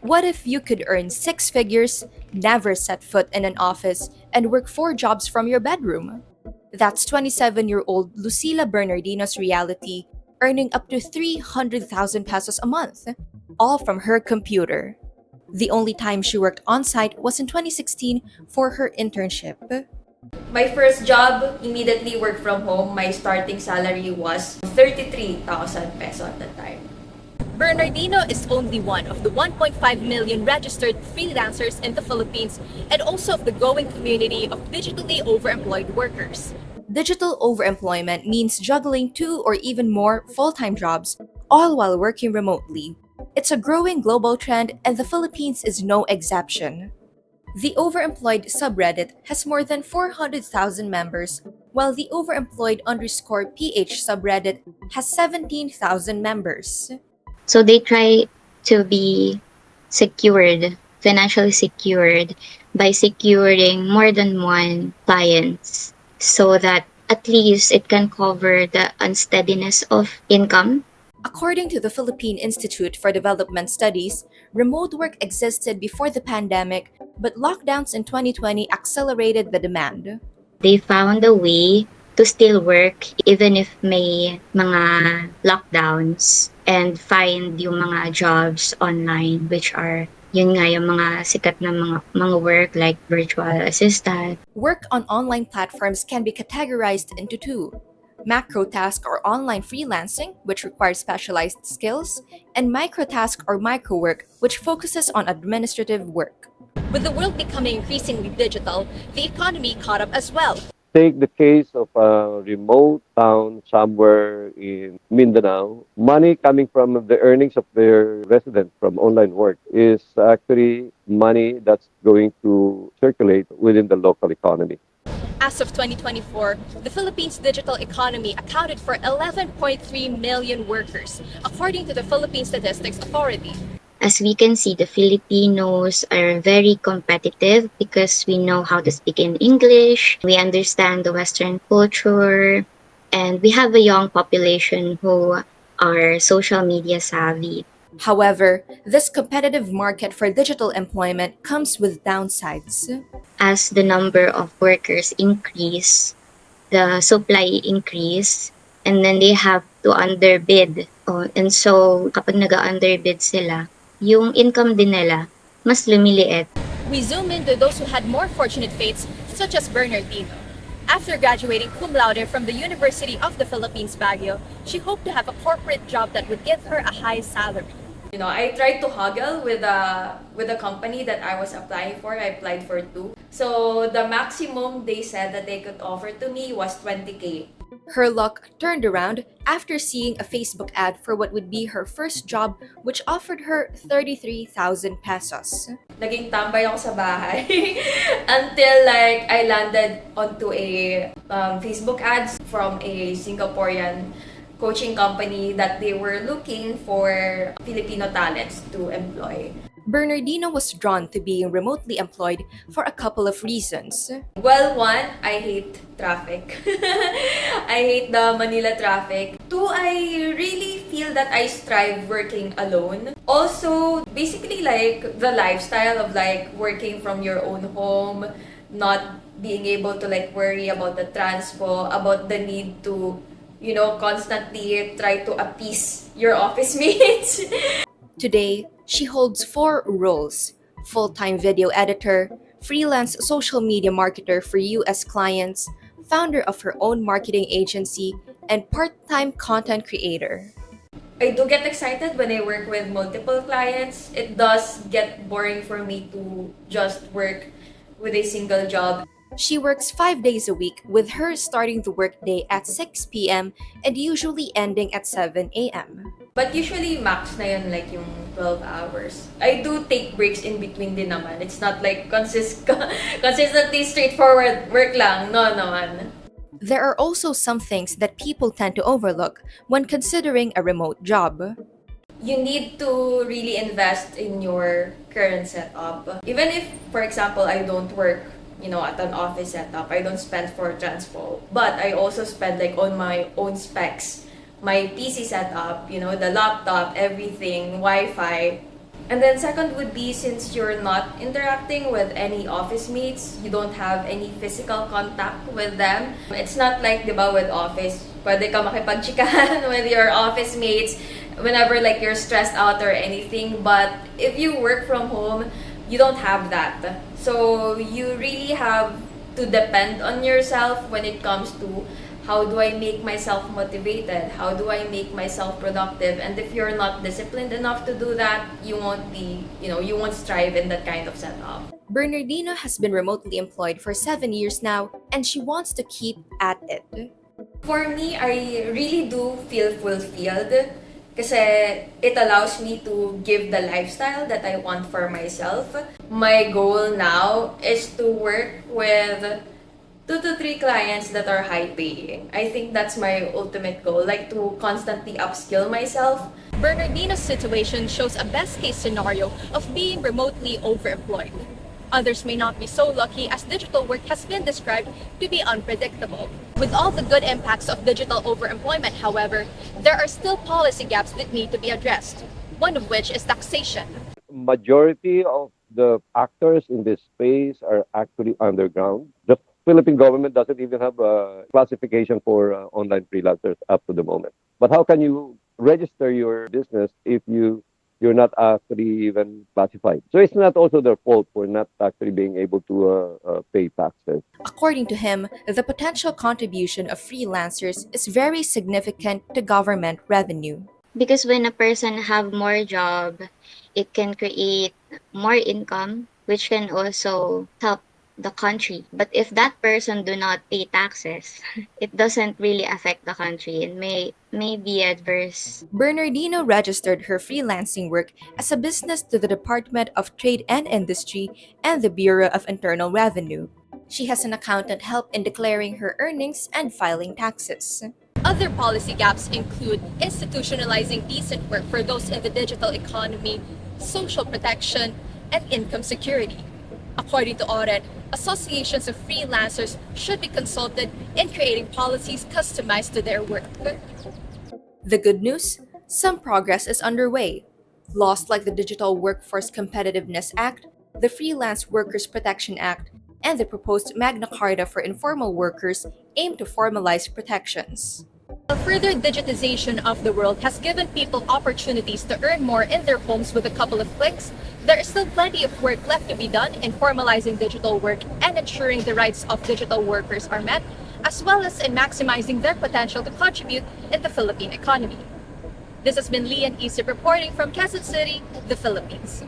What if you could earn six figures, never set foot in an office, and work four jobs from your bedroom? That's 27-year-old Lucila Bernardino's reality, earning up to 300,000 pesos a month, all from her computer. The only time she worked on site was in 2016 for her internship. My first job, immediately work from home. My starting salary was 33,000 peso at the time. Bernardino is only one of the 1.5 million registered freelancers in the Philippines and also of the growing community of digitally overemployed workers. Digital overemployment means juggling two or even more full-time jobs, all while working remotely. It's a growing global trend, and the Philippines is no exception. The Overemployed subreddit has more than 400,000 members, while the Overemployed_PH subreddit has 17,000 members. So they try to be secured, financially secured, by securing more than one clients so that at least it can cover the unsteadiness of income. According to the Philippine Institute for Development Studies, remote work existed before the pandemic, but lockdowns in 2020 accelerated the demand. They found a way to still work even if may mga lockdowns and find yung mga jobs online, which are yun nga yung mga sikat na mga work like virtual assistant. Work on online platforms can be categorized into two: macro task or online freelancing, which requires specialized skills, and microtask or micro work, which focuses on administrative work. With the world becoming increasingly digital, the economy caught up as well. Take the case of a remote town somewhere in Mindanao. Money coming from the earnings of their residents from online work is actually money that's going to circulate within the local economy. As of 2024, the Philippines' digital economy accounted for 11.3 million workers, according to the Philippine Statistics Authority. As we can see, the Filipinos are very competitive because we know how to speak in English, we understand the Western culture, and we have a young population who are social media savvy. However, this competitive market for digital employment comes with downsides. As the number of workers increase, the supply increase, and then they have to underbid. And so, kapag nag-underbid sila, yung income din nila mas lumiliit. We zoom into those who had more fortunate fates, such as Bernardino. After graduating cum laude from the University of the Philippines, Baguio, she hoped to have a corporate job that would give her a high salary. I tried to haggle with a company that I was applying for. I applied for two. So the maximum they said that they could offer to me was 20K. Her luck turned around after seeing a Facebook ad for what would be her first job, which offered her 33,000 pesos. Naging tambay ako sa bahay until like I landed onto a Facebook ads from a Singaporean coaching company that they were looking for Filipino talents to employ. Bernardino was drawn to being remotely employed for a couple of reasons. Well, one, I hate traffic. I hate the Manila traffic. Two, I really feel that I strive working alone. Also, basically like the lifestyle of like working from your own home, not being able to like worry about the transpo, about the need to constantly try to appease your office mates. Today, she holds four roles: full-time video editor, freelance social media marketer for US clients, founder of her own marketing agency, and part-time content creator. I do get excited when I work with multiple clients. It does get boring for me to just work with a single job. She works 5 days a week, with her starting the workday at 6 p.m. and usually ending at 7 a.m. But usually max na yun like yung 12 hours. I do take breaks in between din naman. It's not like consistently straightforward work lang. No naman. There are also some things that people tend to overlook when considering a remote job. You need to really invest in your current setup. Even if, for example, I don't work at an office setup, I don't spend for transpo, but I also spend like on my own specs, my PC setup, the laptop, everything, Wi-Fi. And then second would be, since you're not interacting with any office mates, you don't have any physical contact with them. It's not like, di ba, with office, pwede ka makipagchikahan with your office mates whenever like you're stressed out or anything. But if you work from home, you don't have that. So you really have to depend on yourself when it comes to how do I make myself motivated? How do I make myself productive? And if you're not disciplined enough to do that, you won't be, you won't strive in that kind of setup. Bernardino has been remotely employed for 7 years now, and she wants to keep at it. For me, I really do feel fulfilled kasi it allows me to give the lifestyle that I want for myself. My goal now is to work with 2 to 3 clients that are high paying. I think that's my ultimate goal, like to constantly upskill myself. Bernardino's situation shows a best case scenario of being remotely overemployed. Others may not be so lucky, as digital work has been described to be unpredictable. With all the good impacts of digital overemployment, however, there are still policy gaps that need to be addressed, one of which is taxation. Majority of the actors in this space are actually underground. The Philippine government doesn't even have a classification for online freelancers up to the moment. But how can you register your business if you're not actually even classified? So it's not also their fault for not actually being able to pay taxes. According to him, the potential contribution of freelancers is very significant to government revenue. Because when a person have more job, it can create more income, which can also help the country. But if that person do not pay taxes, it doesn't really affect the country and may be adverse. Bernardino registered her freelancing work as a business to the Department of Trade and Industry and the Bureau of Internal Revenue. She has an accountant help in declaring her earnings and filing taxes. Other policy gaps include institutionalizing decent work for those in the digital economy, social protection, and income security. According to Audit, associations of freelancers should be consulted in creating policies customized to their work. The good news? Some progress is underway. Laws like the Digital Workforce Competitiveness Act, the Freelance Workers Protection Act, and the proposed Magna Carta for informal workers aim to formalize protections. The further digitization of the world has given people opportunities to earn more in their homes with a couple of clicks. There is still plenty of work left to be done in formalizing digital work and ensuring the rights of digital workers are met, as well as in maximizing their potential to contribute in the Philippine economy. This has been Leanne Isip reporting from Quezon City, the Philippines.